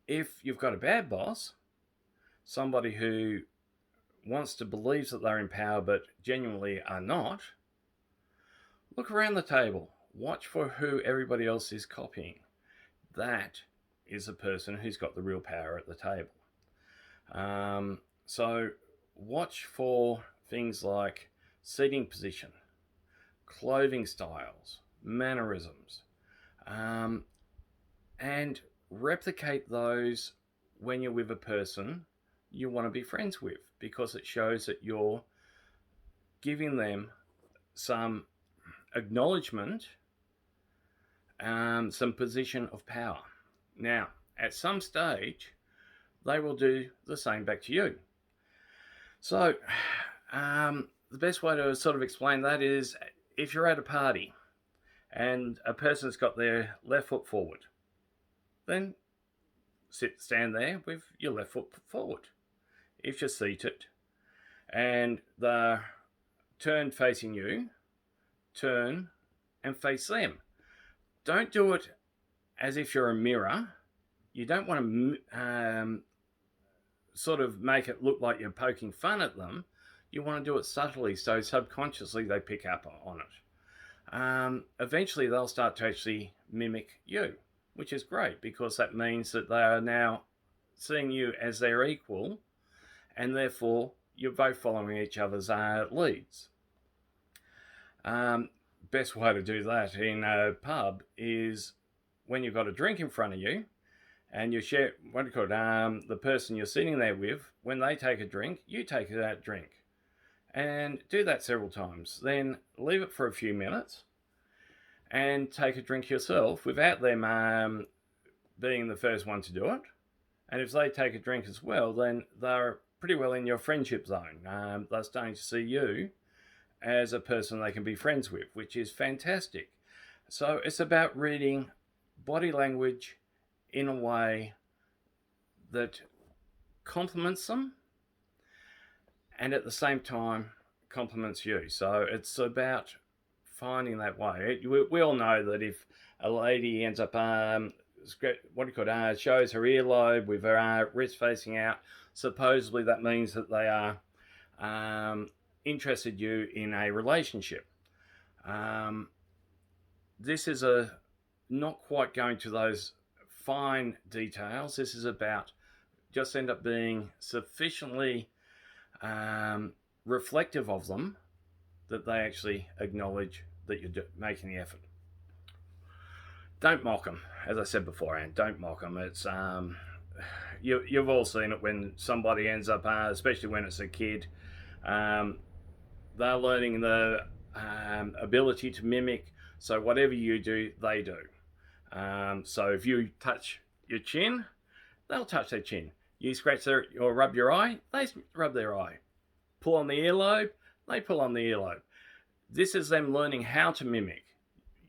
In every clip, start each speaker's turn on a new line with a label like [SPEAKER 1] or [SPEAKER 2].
[SPEAKER 1] If you've got a bad boss, somebody who wants to believe that they're in power but genuinely are not, look around the table. Watch for who everybody else is copying. That is a person who's got the real power at the table. So watch for things like seating position, clothing styles, mannerisms, and replicate those when you're with a person you want to be friends with, because it shows that you're giving them some acknowledgement, some position of power. Now, at some stage, they will do the same back to you. So, the best way to sort of explain that is if you're at a party and a person's got their left foot forward, then stand there with your left foot forward. If you're seated and they're turned facing you, turn and face them. Don't do it as if you're a mirror. You don't want to sort of make it look like you're poking fun at them. You want to do it subtly, so subconsciously they pick up on it. Eventually they'll start to actually mimic you, which is great, because that means that they are now seeing you as their equal, and therefore you're both following each other's leads. Best way to do that in a pub is when you've got a drink in front of you and you share, what do you call it, the person you're sitting there with, when they take a drink, you take that drink. And do that several times. Then leave it for a few minutes and take a drink yourself without them being the first one to do it. And if they take a drink as well, then they're pretty well in your friendship zone. They're starting to see you as a person they can be friends with, which is fantastic. So it's about reading body language in a way that compliments them and at the same time compliments you. So it's about finding that way. We all know that if a lady ends up shows her earlobe with her wrist facing out, supposedly that means that they are interested you in a relationship. This is not quite going to those fine details. This is about just end up being sufficiently reflective of them that they actually acknowledge that you're making the effort. Don't mock them, as I said beforehand. Don't mock them. It's you've all seen it when somebody ends up, especially when it's a kid, they're learning the ability to mimic. So whatever you do, they do. So if you touch your chin, they'll touch their chin. You scratch or rub your eye, they rub their eye. Pull on the earlobe, they pull on the earlobe. This is them learning how to mimic.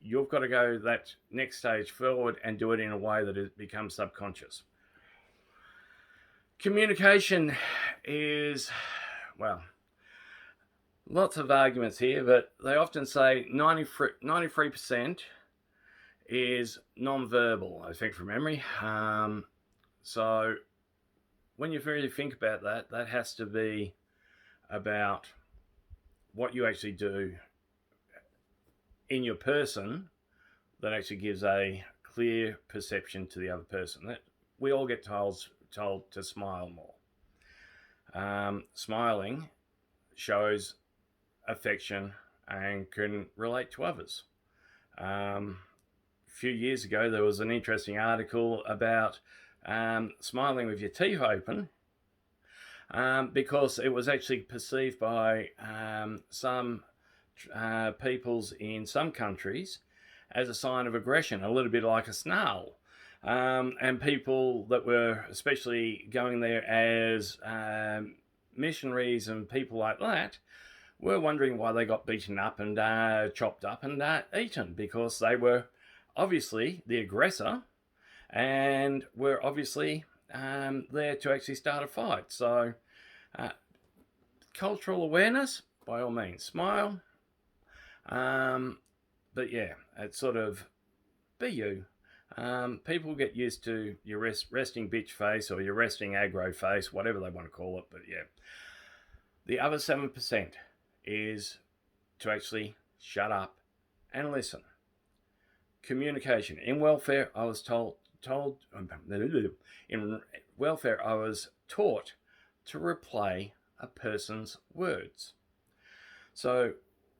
[SPEAKER 1] You've got to go that next stage forward and do it in a way that it becomes subconscious. Communication is, well, lots of arguments here, but they often say 93% is non-verbal, I think, from memory. So when you really think about that, that has to be about what you actually do in your person that actually gives a clear perception to the other person. That we all get told to smile more. Smiling shows affection and can relate to others. A few years ago, there was an interesting article about smiling with your teeth open, because it was actually perceived by some peoples in some countries as a sign of aggression, a little bit like a snarl. And people that were especially going there as missionaries and people like that were wondering why they got beaten up and chopped up and eaten, because they were obviously the aggressor and were obviously there to actually start a fight. So cultural awareness, by all means, smile. But yeah, it's sort of be you. People get used to your resting bitch face or your resting aggro face, whatever they want to call it. But yeah, the other 7% is to actually shut up and listen. Communication. In welfare, I was in welfare, I was taught to replay a person's words. So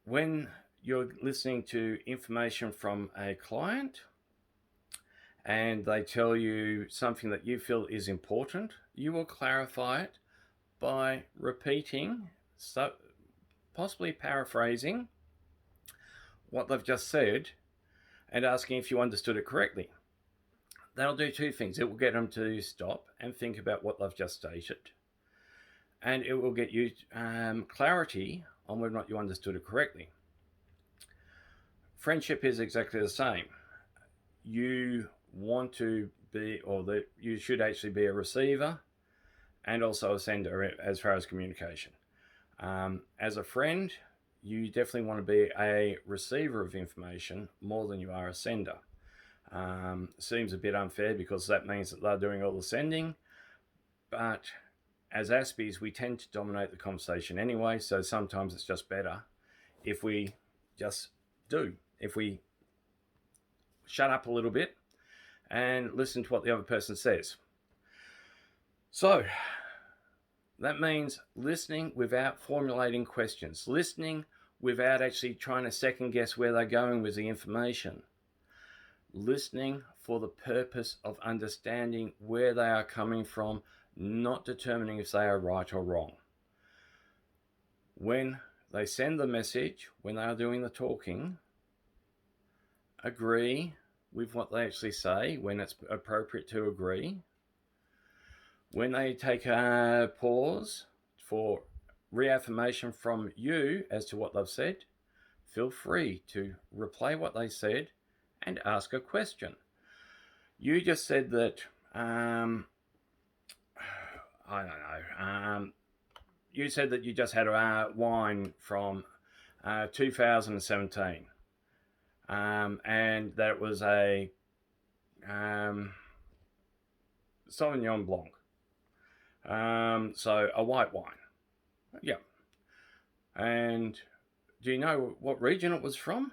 [SPEAKER 1] when you're listening to information from a client and they tell you something that you feel is important, you will clarify it by repeating, possibly paraphrasing what they've just said and asking if you understood it correctly. That'll do two things. It will get them to stop and think about what they've just stated, and it will get you clarity on whether or not you understood it correctly. Friendship is exactly the same. You want to be, you should actually be a receiver and also a sender as far as communication. As a friend, you definitely want to be a receiver of information more than you are a sender. Seems a bit unfair because that means that they're doing all the sending, but as Aspies, we tend to dominate the conversation anyway, so sometimes it's just better if we just if we shut up a little bit and listen to what the other person says. So that means listening without formulating questions, listening without actually trying to second guess where they're going with the information, listening for the purpose of understanding where they are coming from, not determining if they are right or wrong. When they send the message, when they are doing the talking, agree with what they actually say when it's appropriate to agree. When they take a pause for reaffirmation from you as to what they've said, feel free to replay what they said and ask a question. You just said that, I don't know, you said that you just had a wine from 2017 and that it was a Sauvignon Blanc. So a white wine. Yeah. And do you know what region it was from?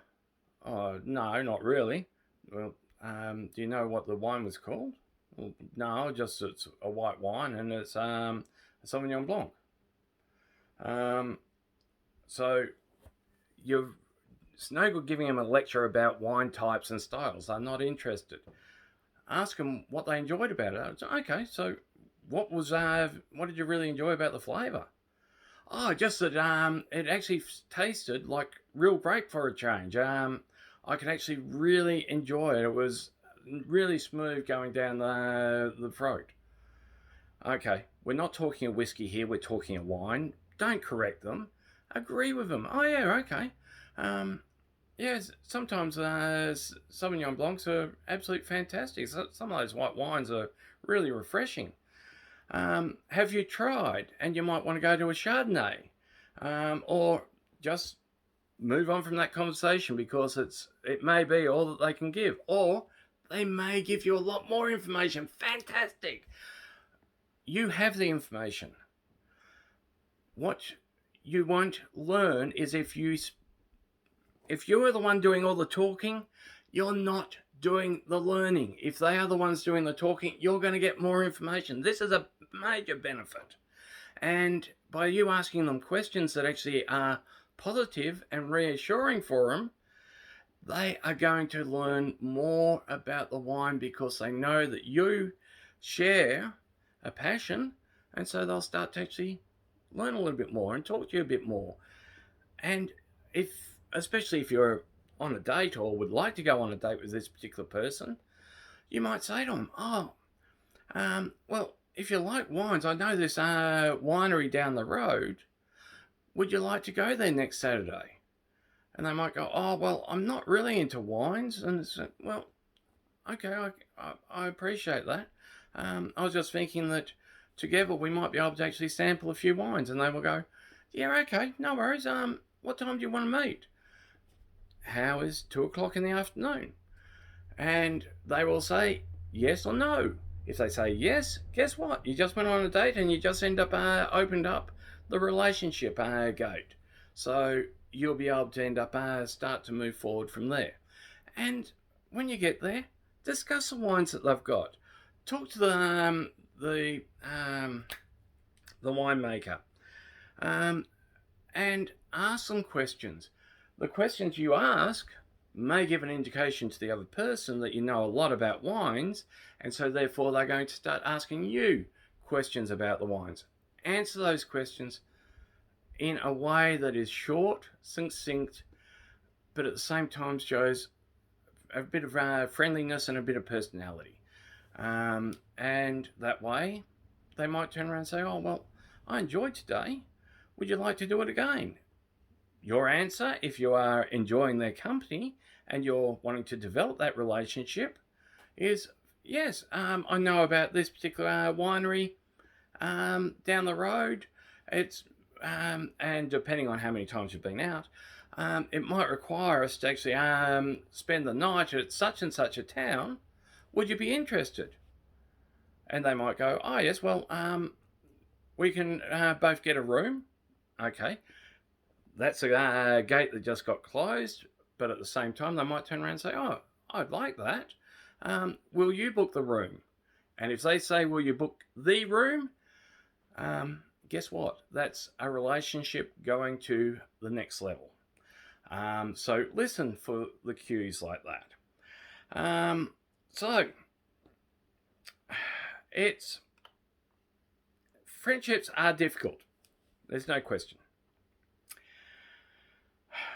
[SPEAKER 1] Oh, no, not really. Well, do you know what the wine was called? Well, no, just it's a white wine and it's a Sauvignon Blanc. So it's no good giving them a lecture about wine types and styles. They're not interested. Ask them what they enjoyed about it. Okay, so what did you really enjoy about the flavour? Oh, just that it actually tasted like real grape for a change. I could actually really enjoy it. It was really smooth going down the throat. Okay, we're not talking a whiskey here, we're talking a wine. Don't correct them. Agree with them. Oh, yeah, okay. Sometimes Sauvignon Blancs are absolutely fantastic. Some of those white wines are really refreshing. Have you tried? And you might want to go to a Chardonnay. Or just move on from that conversation because it may be all that they can give. Or they may give you a lot more information. Fantastic. You have the information. What you won't learn is if you are the one doing all the talking, you're not doing the learning. If they are the ones doing the talking, you're going to get more information. This is a major benefit. And by you asking them questions that actually are positive and reassuring for them, they are going to learn more about the wine because they know that you share a passion, and so they'll start to actually learn a little bit more and talk to you a bit more. And especially if you're on a date or would like to go on a date with this particular person, you might say to them, well, if you like wines, I know this winery down the road. Would you like to go there next Saturday? And they might go, oh, well, I'm not really into wines. And it's, well, okay, I appreciate that. I was just thinking that together we might be able to actually sample a few wines. And they will go, yeah, okay, no worries. What time do you want to meet? How is 2 o'clock in the afternoon? and they will say yes or no. If they say yes, guess what? You just went on a date and you just end up opened up the relationship gate. So you'll be able to end up start to move forward from there. And when you get there, discuss the wines that they've got. Talk to the winemaker, um, and ask them questions. The questions you ask may give an indication to the other person that you know a lot about wines, and so therefore they're going to start asking you questions about the wines. Answer those questions in a way that is short, succinct, but at the same time shows a bit of friendliness and a bit of personality. And that way, they might turn around and say, "Oh, well, I enjoyed today. Would you like to do it again?" Your answer, if you are enjoying their company and you're wanting to develop that relationship, is yes, I know about this particular winery down the road. It's and depending on how many times you've been out, it might require us to actually spend the night at such and such a town. Would you be interested? And they might go, "Oh yes, well, we can both get a room." Okay, that's a gate that just got closed, but at the same time, they might turn around and say, "Oh, I'd like that. Will you book the room?" And if they say, "Will you book the room?" Guess what? That's a relationship going to the next level. So listen for the cues like that. So it's friendships are difficult. There's no question.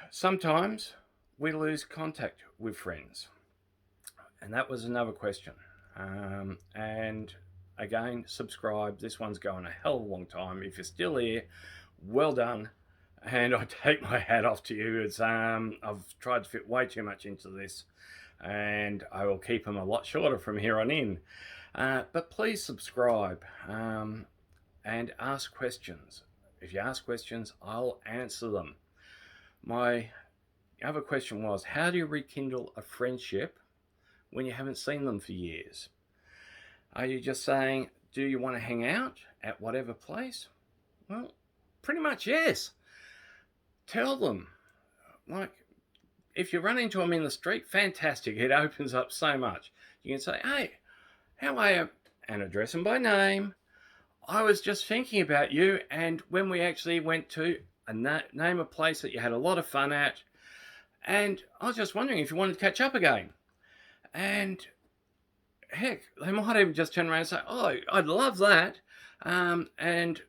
[SPEAKER 1] Sometimes we lose contact with friends, and that was another question. And again, subscribe. This one's going a hell of a long time. If you're still here, well done. And I take my hat off to you. It's I've tried to fit way too much into this, and I will keep them a lot shorter from here on in. But please subscribe and ask questions. If you ask questions, I'll answer them. My other question was, how do you rekindle a friendship when you haven't seen them for years? Are you just saying, do you want to hang out at whatever place? Well, pretty much yes. Tell them. Like, if you run into them in the street, fantastic. It opens up so much. You can say, "Hey, how are you?" And address them by name. "I was just thinking about you, and when we actually went to name a place that you had a lot of fun at, and I was just wondering if you wanted to catch up again." And heck, they might even just turn around and say, "Oh, I'd love that." And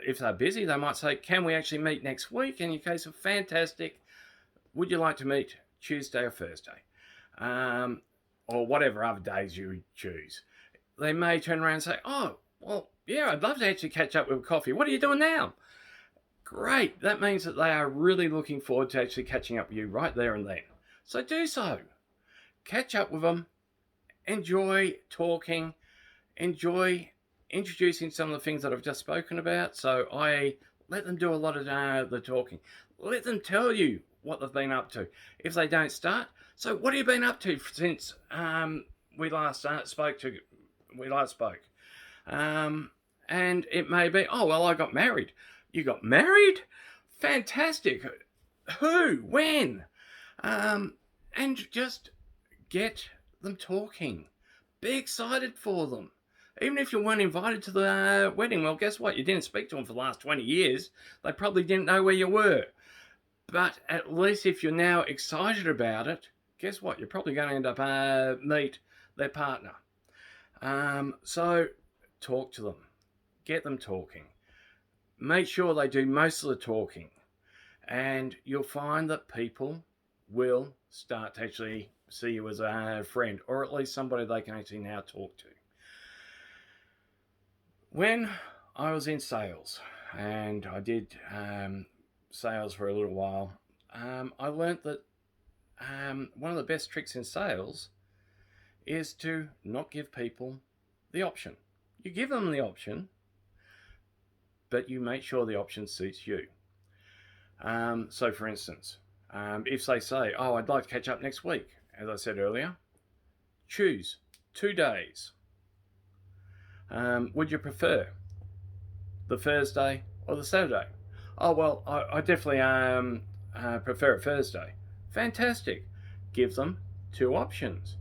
[SPEAKER 1] if they're busy, they might say, "Can we actually meet next week?" And you case of fantastic. Would you like to meet Tuesday or Thursday? Or whatever other days you choose. They may turn around and say, "Oh, well, yeah, I'd love to actually catch up with coffee. What are you doing now?" Great. That means that they are really looking forward to actually catching up with you right there and then. So do so. Catch up with them. Enjoy talking. Enjoy introducing some of the things that I've just spoken about. So I let them do a lot of the talking. Let them tell you what they've been up to. If they don't start, so what have you been up to since we last spoke? And it may be, "Oh, well, I got married." You got married? Fantastic. Who? When? And just get them talking. Be excited for them. Even if you weren't invited to the wedding, well, guess what? You didn't speak to them for the last 20 years. They probably didn't know where you were. But at least if you're now excited about it, guess what? You're probably going to end up meet their partner. So talk to them. Get them talking. Make sure they do most of the talking. And you'll find that people will start to actually see you as a friend, or at least somebody they can actually now talk to. When I was in sales, and I did sales for a little while, I learnt that one of the best tricks in sales is to not give people the option. You give them the option, but you make sure the option suits you. So for instance, if they say, "Oh, I'd like to catch up next week," as I said earlier, choose 2 days. Would you prefer the Thursday or the Saturday? Oh, well, I definitely prefer a Thursday. Fantastic. Give them 2 options.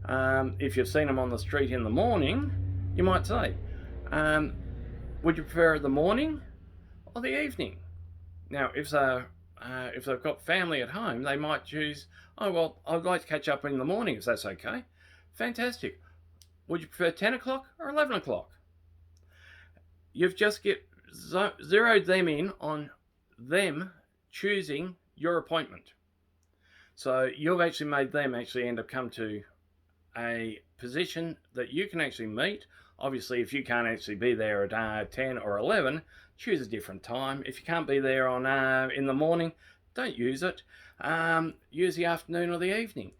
[SPEAKER 1] If you've seen them on the street in the morning, you might say, would you prefer the morning or the evening? Now, if they've got family at home, they might choose, oh, well, I'd like to catch up in the morning if that's okay. Fantastic. Would you prefer 10 o'clock or 11 o'clock? You've just zeroed them in on them choosing your appointment. So you've actually made them actually end up come to a position that you can actually meet. Obviously, if you can't actually be there at 10 or 11, choose a different time. If you can't be there in the morning, don't use it. Use the afternoon or the evening.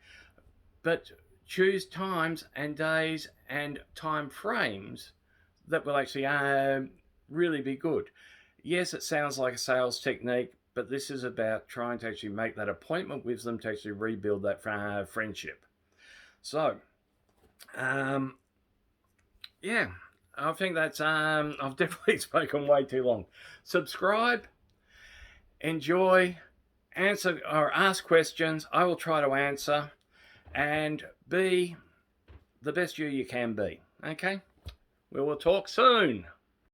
[SPEAKER 1] But choose times and days and time frames that will actually really be good. Yes, it sounds like a sales technique, but this is about trying to actually make that appointment with them to actually rebuild that friendship. So, yeah, I think that's, I've definitely spoken way too long. Subscribe, enjoy, answer or ask questions. I will try to answer, and be the best you can be. Okay? We will talk soon.